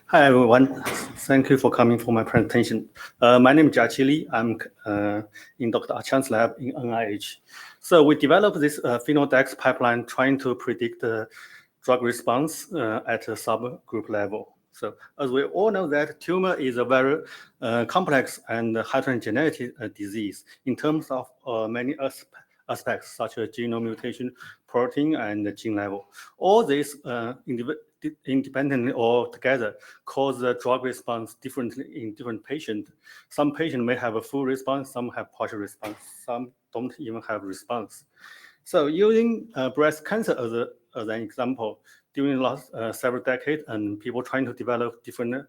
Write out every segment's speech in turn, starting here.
Hi, everyone. Thank you for coming for my presentation. My name is Jiaqi. I'm in Dr. Achan's lab in NIH. So we developed this PHENO-DEX pipeline trying to predict the drug response at a subgroup level. So as we all know that tumor is a very complex and heterogeneous disease in terms of many aspects, such as genome mutation, protein, and gene level. All these independently or together cause the drug response differently in different patients. Some patients may have a full response, some have partial response, some don't even have response. So using breast cancer as an example, during the last several decades, and people trying to develop different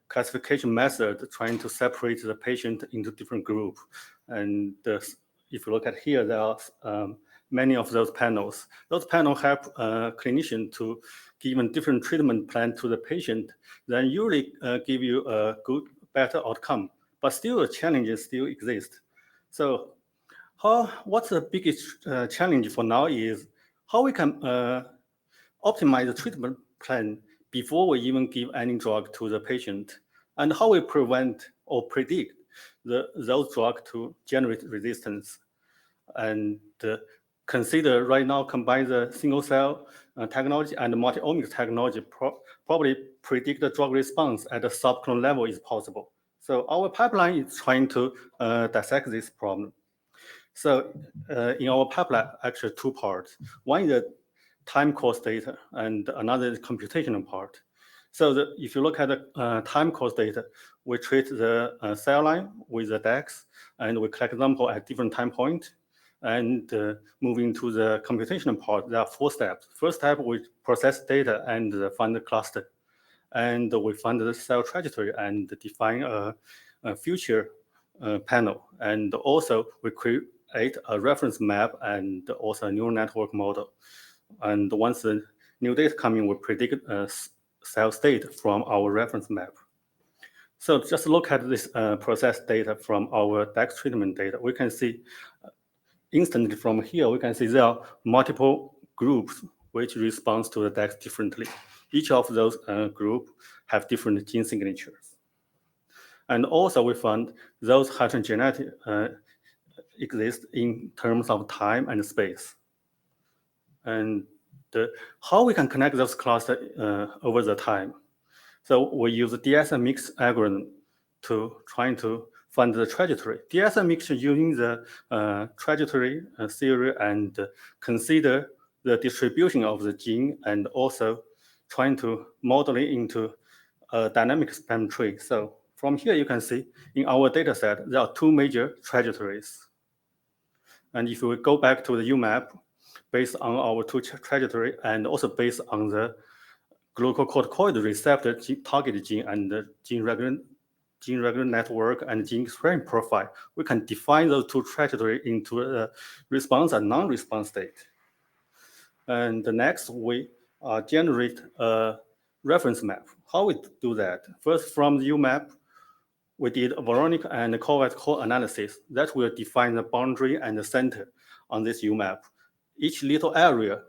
classification methods, trying to separate the patient into different groups. And if you look at here, there are many of those panels. Those panels help clinicians to give a different treatment plan to the patient, then usually give you a better outcome. But still, challenges still exist. So what's the biggest challenge for now is how we can optimize the treatment plan before we even give any drug to the patient, and how we prevent or predict those drugs to generate resistance. And consider right now combine the single cell technology and multi-omics technology, probably predict the drug response at a subclone level is possible. So our pipeline is trying to dissect this problem. So in our pipeline, actually two parts. One is the time course data, and another is computational part. So if you look at the time course data, we treat the cell line with the DEX, and we collect example at different time points. And moving to the computational part, there are 4 steps. First step, we process data and find the cluster. And we find the cell trajectory and define a future panel. And also, we create a reference map and also a neural network model. And once the new data come in, we predict cell state from our reference map. So just look at this process data from our DEX treatment data. We can see instantly from here, we can see there are multiple groups which respond to the DEX differently. Each of those groups have different gene signatures. And also we found those heterogeneity exist in terms of time and space. And how we can connect those clusters over the time. So we use the DSM-mix algorithm to trying to find the trajectory. DSM-mix using the trajectory theory and consider the distribution of the gene and also trying to model it into a dynamic span tree. So from here, you can see in our data set, there are 2 major trajectories. And if we go back to the UMAP, based on our 2 trajectory and also based on the glucocorticoid receptor target gene and the gene regular network and gene expression profile, we can define those 2 trajectories into a response and non-response state. And next, we generate a reference map. How we do that? First, from the UMAP, we did a Voronoi and Kovacs co-analysis that will define the boundary and the center on this UMAP. Each little area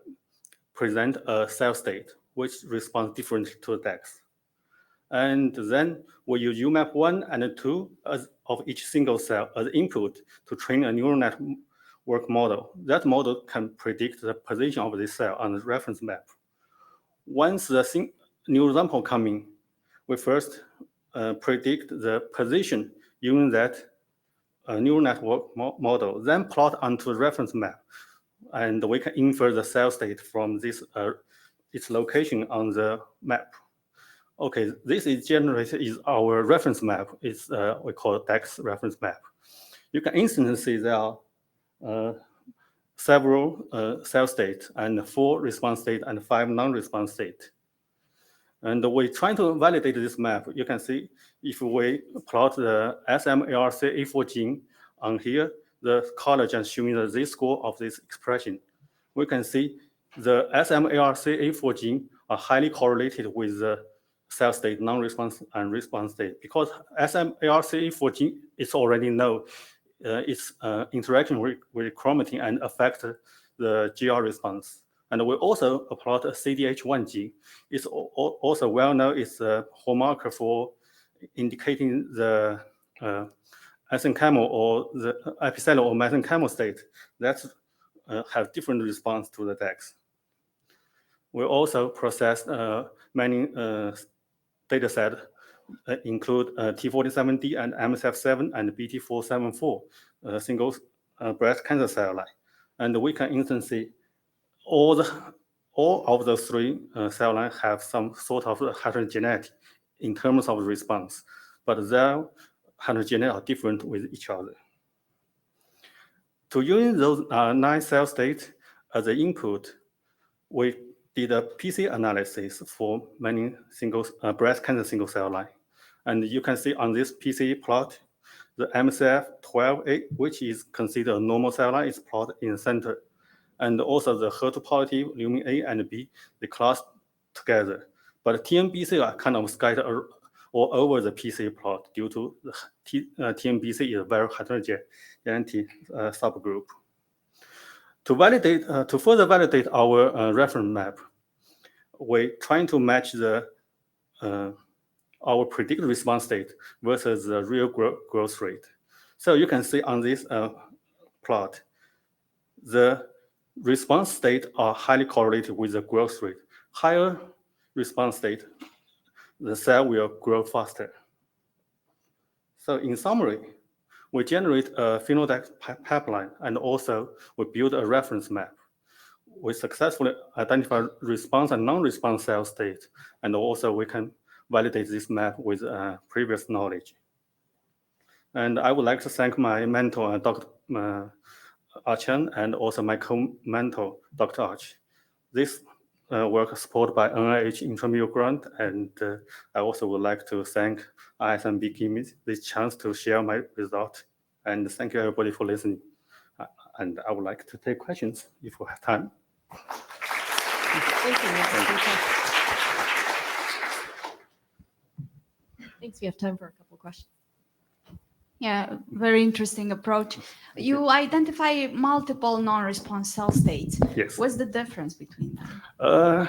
presents a cell state which responds differently to the DEX. And then we use UMAP 1 and 2 of each single cell as input to train a neural network model. That model can predict the position of this cell on the reference map. Once the new example comes in, we first predict the position using that neural network model, then plot onto the reference map. And we can infer the cell state from this its location on the map. Okay, this is generated is our reference map. It's we call it DEX reference map. You can instantly see there are several cell states and 4 response states and 5 non-response states. And we're trying to validate this map. You can see if we plot the SMARCA4 gene on here, the color just showing the z-score of this expression. We can see the SMARCA4 gene are highly correlated with the cell state, non-response and response state, because SMARCA4 gene is already known its interaction with chromatin and affect the GR response. And we also plot a CDH1 gene. It's also well known. It's a hallmark for indicating the mesenchymal or the epicellular or mesenchymal state that have different response to the DEX. We also processed many data set include T47D and MSF7 and BT474 single breast cancer cell line. And we can instantly see all of those three cell lines have some sort of heterogeneity in terms of response, but their heterogeneity are different with each other. To use those 9 cell states as an input, we did a PC analysis for many breast cancer single cell line. And you can see on this PC plot, the MCF12A, which is considered a normal cell line, is plotted in the center. And also the HER2 positive lumen A and B, they cluster together. But TNBC are kind of scattered all over the PC plot due to the TNBC is a very heterogeneity subgroup. To further validate our reference map, we're trying to match our predicted response state versus the real growth rate. So you can see on this plot, the response state are highly correlated with the growth rate. Higher response state, the cell will grow faster. So in summary, we generate a PHENO-DEX pipeline, and also we build a reference map. We successfully identify response and non-response cell state, and also we can validate this map with previous knowledge. And I would like to thank my mentor, Dr. Archen, and also my co-mentor, Dr. Arch. This work is supported by NIH intramural grant, and I also would like to thank ISMB giving me this chance to share my result. And thank you everybody for listening. And I would like to take questions if we have time. Thank you. Thanks. We have time for a couple of questions. Yeah, very interesting approach. You identify multiple non-response cell states. Yes. What's the difference between them?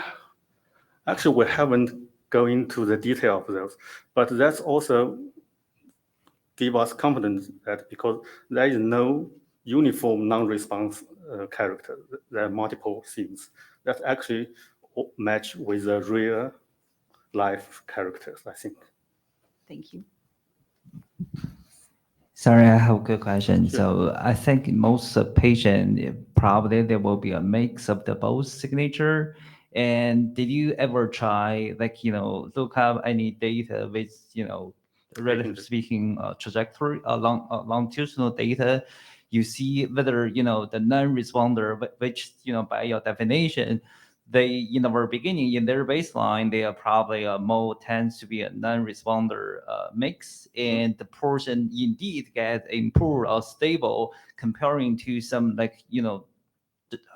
Actually, we haven't gone into the detail of those, but that's also give us confidence that because there is no uniform non-response character, there are multiple things that actually match with the real life characters, I think. Thank you. Sorry, I have a good question. Sure. So I think most patient probably there will be a mix of the both signature. And did you ever try look up any data with relatively speaking trajectory longitudinal data? You see whether the non-responder, which by your definition, they in the very beginning in their baseline they are probably more tends to be a non-responder mix, and the person indeed get improved or stable comparing to some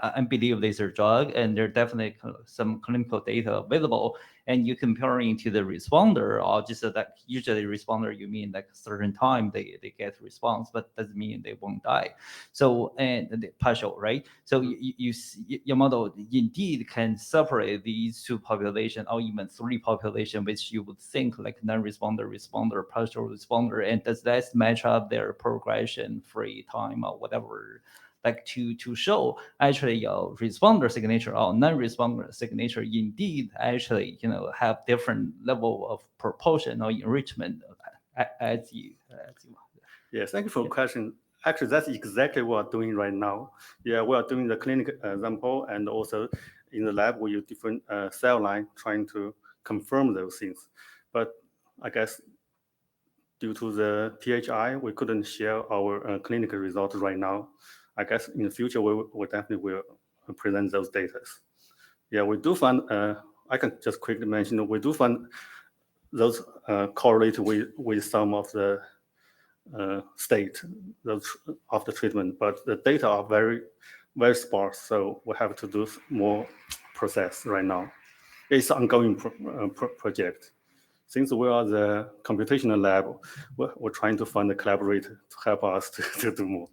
I believe there's a drug and there are definitely some clinical data available, and you comparing to the responder or just that usually responder you mean like a certain time they get response, but doesn't mean they won't die. So and the partial, right? So your model indeed can separate these two population or even three population, which you would think like non-responder, responder, partial responder, and does that match up their progression free time or whatever? Like to show actually your responder signature or non-responder signature indeed actually have different level of proportion or enrichment as you. Yes, thank you for the question. Actually, that's exactly what we're doing right now. Yeah, we are doing the clinical example, and also in the lab we use different cell line trying to confirm those things. But I guess due to the PHI, we couldn't share our clinical results right now. I guess in the future, we definitely will present those data. Yeah, we do find, I can just quickly mention, we do find those correlate with some of the state of the treatment, but the data are very, very sparse, so we have to do more process right now. It's an ongoing project. Since we are the computational lab, we're trying to find a collaborator to help us to do more.